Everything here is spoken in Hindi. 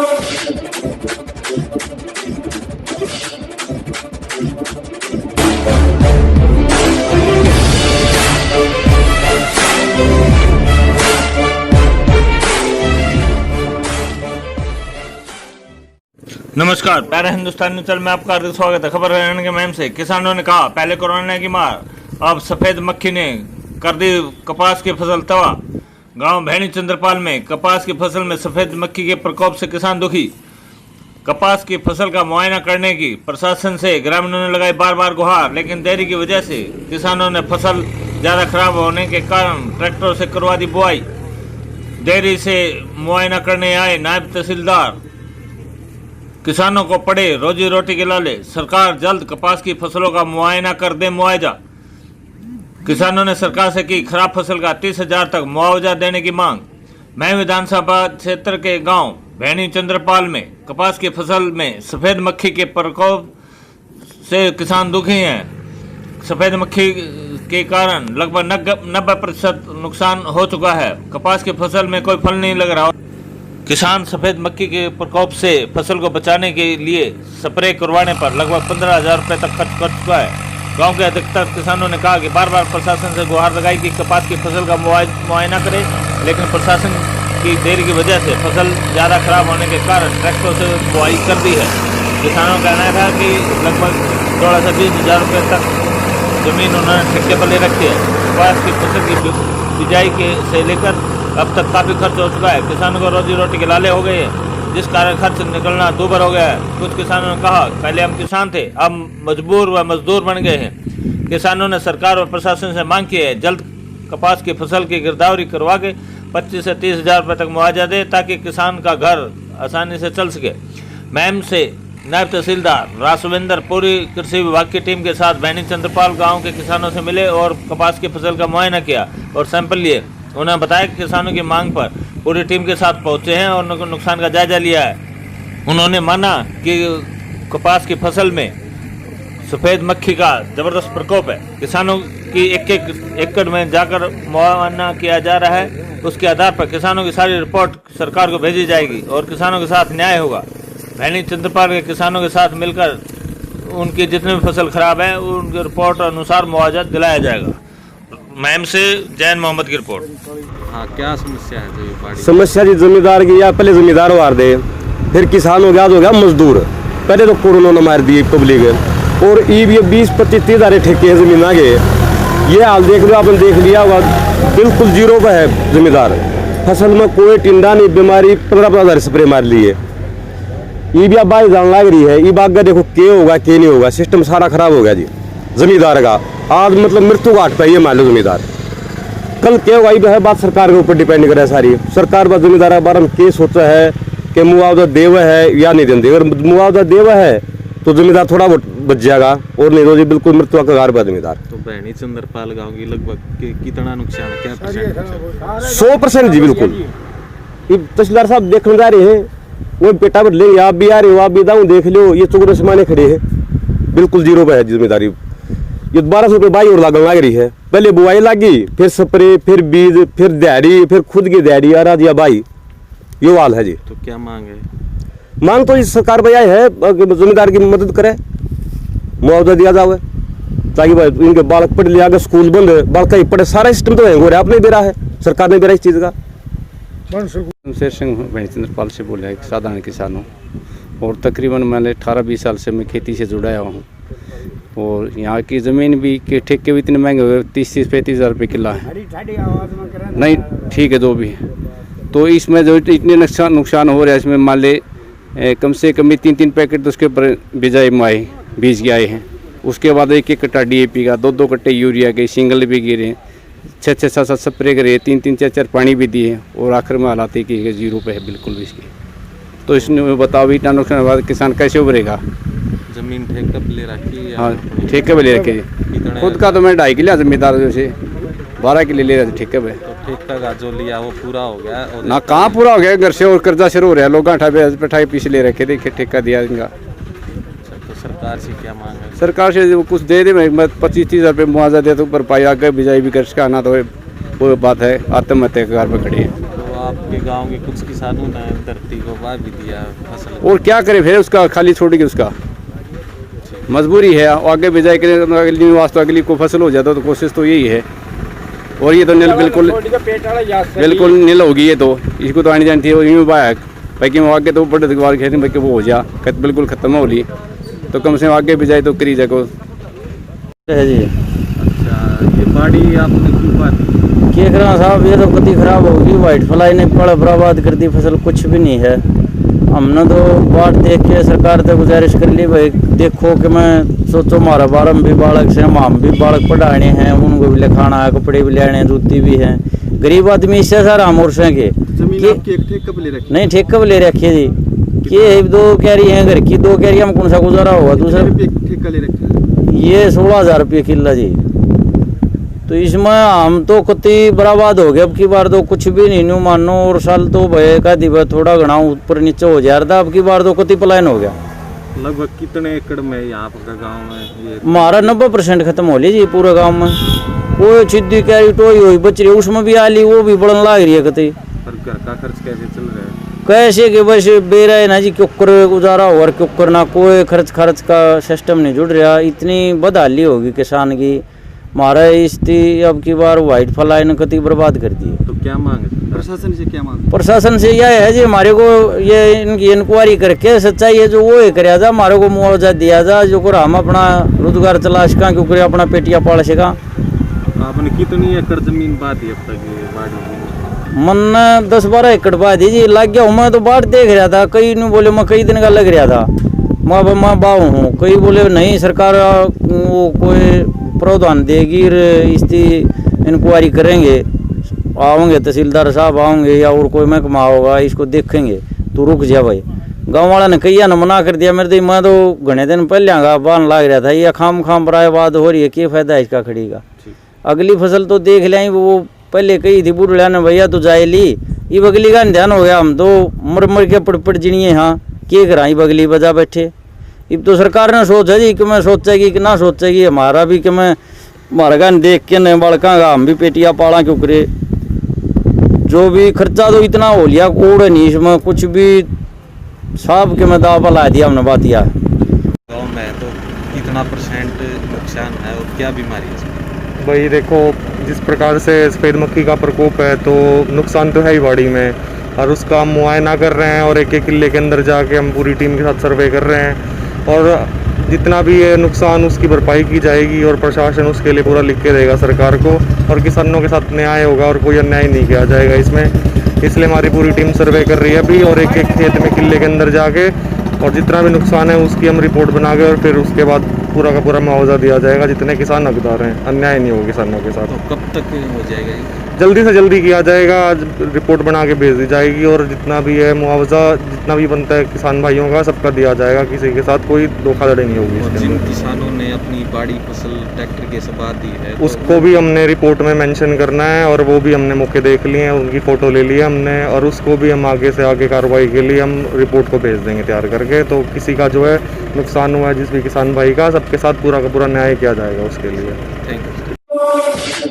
नमस्कार, प्यारे हिंदुस्तान न्यूज़ में आपका हार्दिक स्वागत है। खबर हरियाणा के महम से। किसानों ने कहा पहले कोरोना की मार, अब सफेद मक्खी ने कर दी कपास की फसल तबाह। गांव भैनी चंद्रपाल में कपास की फसल में सफेद मक्खी के प्रकोप से किसान दुखी। कपास की फसल का मुआयना करने की प्रशासन से ग्रामीणों ने लगाई बार बार गुहार, लेकिन देरी की वजह से किसानों ने फसल ज़्यादा खराब होने के कारण ट्रैक्टरों से करवा दी बुआई। देरी से मुआयना करने आए नायब तहसीलदार किसानों को पड़े रोजी रोटी के लाले। सरकार जल्द कपास की फसलों का मुआयना कर दे मुआवजा। किसानों ने सरकार से की खराब फसल का 30,000 तक मुआवजा देने की मांग। मैं विधानसभा क्षेत्र के गांव भैनी चंद्रपाल में कपास की फसल में सफ़ेद मक्खी के प्रकोप से किसान दुखी हैं। सफ़ेद मक्खी के कारण लगभग 90% नुकसान हो चुका है। कपास की फसल में कोई फल नहीं लग रहा। किसान सफ़ेद मक्खी के प्रकोप से फसल को बचाने के लिए स्प्रे करवाने पर लगभग 15,000 रुपये तक खर्च कर चुका है। गांव के अधिकतर किसानों ने कहा कि बार बार प्रशासन से गुहार लगाई कि कपास की फसल का मुआयना करे, लेकिन प्रशासन की देरी की वजह से फसल ज़्यादा खराब होने के कारण ट्रैक्टरों से बुआई कर दी है। किसानों का कहना था कि लगभग 16 से 20,000 रुपये तक ज़मीन उन्होंने ठेके पर ले रखी है। कपास की फसल की बिजाई के से लेकर अब तक काफ़ी खर्च हो चुका है। किसानों को रोजी रोटी के लाले हो गए हैं, जिस कारण खर्च निकलना दूभर हो गया है। कुछ किसानों ने कहा पहले हम किसान थे, अब मजबूर व मजदूर बन गए हैं। किसानों ने सरकार और प्रशासन से मांग की है जल्द कपास की फसल की गिरदावरी करवा के 25 से 30,000 रुपये तक मुआवजा दे, ताकि किसान का घर आसानी से चल सके। मैम से नायब तहसीलदार रासविंदर पूरी कृषि विभाग की टीम के साथ भैनी चंद्रपाल गाँव के किसानों से मिले और कपास की फसल का मुआयना किया और सैंपल लिए। उन्होंने बताया कि किसानों की मांग पर पूरी टीम के साथ पहुंचे हैं और नुकसान का जायजा लिया है। उन्होंने माना कि कपास की फसल में सफ़ेद मक्खी का ज़बरदस्त प्रकोप है। किसानों की एक एकड़ में जाकर मुआयना किया जा रहा है। उसके आधार पर किसानों की सारी रिपोर्ट सरकार को भेजी जाएगी और किसानों के साथ न्याय होगा। भैनी चंद्रपाल के किसानों के साथ मिलकर उनकी जितनी भी फसल खराब है उनकी रिपोर्ट अनुसार मुआवजा दिलाया जाएगा। मैम से जैन मोहम्मद की रिपोर्ट। हाँ, क्या समस्या है? तो ये समस्या जी जमींदार की, या पहले जमींदार मार दे, फिर किसान हो गया मजदूर। पहले तो कोरोना ने मार दी पब्लिक, और ये 20-25-30 हज़ार ठेके हैं जमीन आगे। ये हाल देख लो, आपने देख लिया होगा, बिल्कुल जीरो पे है जमींदार। फसल में कोई टिंडा नहीं, बीमारी 15-15 हज़ार स्प्रे मार लिए। ये भी अब बात जान लग रही है। ये बात का देखो क्या होगा क्या नहीं होगा, सिस्टम सारा खराब हो गया जी जमींदार का। आज मतलब मृत्यु घाट पे ये मान लो जमींदार, कल क्या होगा ये बात सरकार के ऊपर डिपेंड करे। सारी सरकार बस जमींदार के बारे में क्या सोचा है कि मुआवजा देवा है या नहीं देंगे। अगर मुआवजा देवा है तो जमींदार थोड़ा बहुत बच जाएगा, और नहीं तो जी बिल्कुल मृत्यु का घाट पर जमींदार। तो भैनी चंद्रपाल गाँव की लगभग कितना नुकसान है? क्या परसेंट? 100% जी बिल्कुल। ये तहसीलदार साहब देखने जा रहे हैं, वो पेटा पर लेंगे। आप भी आ रहे हो, आप भी दाऊँ देख लो, ये चुगड़े से माने खड़े हैं, बिल्कुल जीरो पे है जिम्मेदारी। ये 1200 रुपये बाई और लागन लग रही है। पहले बुआई लगी, फिर स्प्रे, फिर बीज, फिर दिहाड़ी, फिर खुद की दिहाड़ी आ रहा बाई। ये हाल है जी। तो क्या मांग है? मांग तो इस सरकार भैया है जमींदार की मदद करे, मुआवजा दिया जाए, ताकि इनके बालक पढ़े लिया, स्कूल बंद है, बालक ही पढ़े, सारा सिस्टम तो है हो रहा है, आपने दे रहा है, सरकार ने दे रहा है इस चीज़ का। शेर सिंह भैनी चंद्रपाल से बोल रहा है, साधारण किसान हूँ, और तकरीबन मैंने 18-20 साल से मैं खेती से जुड़ा हुआ हूँ। और यहाँ की ज़मीन भी के ठेके भी इतने महंगे हुए, 30-35 हज़ार रुपये किला है। नहीं ठीक है, दो भी। तो इसमें जो इतने नुकसान हो रहा है, इसमें मान ले कम से कम 3-3 पैकेट तो उसके ऊपर बिजाई में आए, बीज के आए हैं। उसके बाद 1-1 कट्टा DAP का, 2-2 कट्टे यूरिया के, सिंगल भी गिरे, 6-6, 7-7 स्प्रे करे, 3-3, 4-4 पानी भी दिए, और आखिर में हालात है कि जीरो पे है बिल्कुल भी इसकी। तो इसने बताओ इतना नुकसान के बाद किसान कैसे उभरेगा? जमीन ठेके पे ले रखी है? हाँ, ठेके पे ले रखे। खुद का तो मैं 2.5 किलो जमींदार से 12 किलो ले रहे थे ठेके पे। तो ठेका का जो लिया वो पूरा हो गया? ना कहाँ पूरा हो गया, घर से और कर्जा शुरू हो रहा है। लोग 28 पीछे ले रखे थे, ठेका दिया इनका। तो सरकार से क्या मांग है? सरकार से कुछ दे दे, मैं 25-30 हज़ार रुपये मुआवजा दे तो भरपाई आगे बिजाई भी कर सका ना, तो वो बात है आत्महत्या के घर पर खड़ी है। तो आपके गांव के कुछ किसानों ने धरती को वाह भी दिया फसल। और क्या करे फिर, उसका खाली छोड़ के उसका मजबूरी है, आगे भेजाई के अगली वास्तव अगली को फसल हो जाता तो कोशिश तो यही है। और ये तो नील बिल्कुल नील होगी, ये तो इसको तो आनी जानी थी, यूँ बाया बाकी वो आगे तो बड़े बार खेत में वो हो जा बिल्कुल खत्म हो ली, तो कम से कम आगे भेजाई तो करी जाको है जी। अच्छा, ये बाड़ी आपने क्यों बात क्या करा साहब, ये तो कति खराब होगी, वाइट फ्लाई ने बड़ा बर्बाद कर दी फसल, कुछ भी नहीं है। हमने तो बात देख के सरकार से गुजारिश कर ली, भाई देखो कि मैं सोचो हमारा बारह भी बालक से हम भी बालक पढ़ाने हैं, उनको भी लिखाना है, कपड़े भी लेने, जूती भी हैं, गरीब आदमी इससे सारा हम और के नहीं ठेका पे ले रखी है जी। कि दो कैरी हैं घर की, दो कैरी हम कौन सा गुजारा होगा दूसरा ठेका ले रखा? ये 16,000 रुपये किला जी। तो इसमें हम तो कति बर्बाद हो गए, अब की बार तो कुछ भी नहीं मानो, और साल तो भय का दिवस थोड़ा घना ऊपर नीचे हो जा रहा था, अब की बार तो कति पलायन हो गया। लगभग कितने एकड़ में यहाँ का गाँव में ये? हमारा 90% खत्म हो लिया जी पूरे गांव में। वो छिद्दी कैरी टोई हुई बच रही, उसमें भी आली, वो भी बढ़न लाग रही है कति। पर घर का खर्च कैसे चल रहा है? कैसे कि बस बेरा है ना जी, क्योंकर गुजारा हो और क्योंकर ना कोई खर्च का सिस्टम नहीं जुड़ रहा, इतनी बदहाली होगी किसान की। हमारा इसकी अब की बार वाइट फ्लाई ने कति बर्बाद कर दी। तो क्या मांग है प्रशासन से? क्या मांग? प्रशासन से यह है जी, हमारे को ये इनकी इंक्वायरी करके सच्चाई है जो वो ही कराया जा, हमारे को मुआवजा दिया जा, जो कर हम अपना रोजगार चला सका, क्योंकि अपना पेटिया पाल सका। आपने कितनी एकड़ जमीन बात है अब तक ये बाड़ी? मन 10-12 एकड़ बात है जी लग गया हूँ। मैं तो बाढ़ देख रहा था, कई नहीं बोले मैं कई दिन का लग रहा था, मैं बाऊ हूँ, कई बोले नहीं सरकार वो कोई प्रावधान देगी, इसकी इंक्वायरी करेंगे, आओगे तहसीलदार साहब आओगे या और कोई महकमा होगा, इसको देखेंगे, तो रुक जा भाई। गांव वाला ने कई ना मना कर दिया मेरे, मैं तो घने दिन पहले बान लाग रहा था, ये खाम बराबाद हो रही है, क्या फायदा है इसका खड़ी का। अगली फसल तो देख लें, वो पहले कही थी बुढ़िया ने भैया तो जाए ली, ये बगली का ध्यान हो गया, हम तो मर के पड़ जिनिए हाँ के करा बगली बजा बैठे। अब तो सरकार ने सोचा जी कि मैं सोचेगी कि ना सोचेगी, हमारा भी कि मैं हमारा गान देख के न बड़का का हम भी पेटियाँ पाला क्यों करे, जो भी खर्चा तो इतना हो लिया कोड़ नहीं, इसमें कुछ भी साहब के मैं दावा ला दिया हमने बात यह। गाँव में तो कितना % नुकसान है और क्या बीमारी है? भाई देखो, जिस प्रकार से सफ़ेद मक्खी का प्रकोप है तो नुकसान तो है ही बाड़ी में, और उसका हम मुआयना कर रहे हैं और एक किले के अंदर जाके हम पूरी टीम के साथ सर्वे कर रहे हैं, और जितना भी ये नुकसान उसकी भरपाई की जाएगी और प्रशासन उसके लिए पूरा लिख के देगा सरकार को, और किसानों के साथ न्याय होगा और कोई अन्याय नहीं किया जाएगा इसमें। इसलिए हमारी पूरी टीम सर्वे कर रही है अभी, और एक खेत में किले के अंदर जाके और जितना भी नुकसान है उसकी हम रिपोर्ट बना के और फिर उसके बाद पूरा का पूरा मुआवजा दिया जाएगा, जितने किसान हकदार हैं, अन्याय नहीं होगा किसानों के साथ। तो कब तक हो जाएगा ये? जल्दी से जल्दी किया जाएगा, आज रिपोर्ट बना के भेज दी जाएगी, और जितना भी है मुआवजा जितना भी बनता है किसान भाइयों का सबका दिया जाएगा, किसी के साथ कोई धोखाधड़ी नहीं होगी। और जिन किसानों ने अपनी बाड़ी फसल ट्रैक्टर के सबाद दी है तो उसको भी हमने रिपोर्ट में मेंशन करना है, और वो भी हमने मौके देख लिए हैं, उनकी फ़ोटो ले ली है हमने, और उसको भी हम आगे से आगे कार्रवाई के लिए हम रिपोर्ट को भेज देंगे तैयार करके। तो किसी का जो है नुकसान हुआ है जिस भी किसान भाई का, सबके साथ पूरा का पूरा न्याय किया जाएगा उसके लिए। Thank you.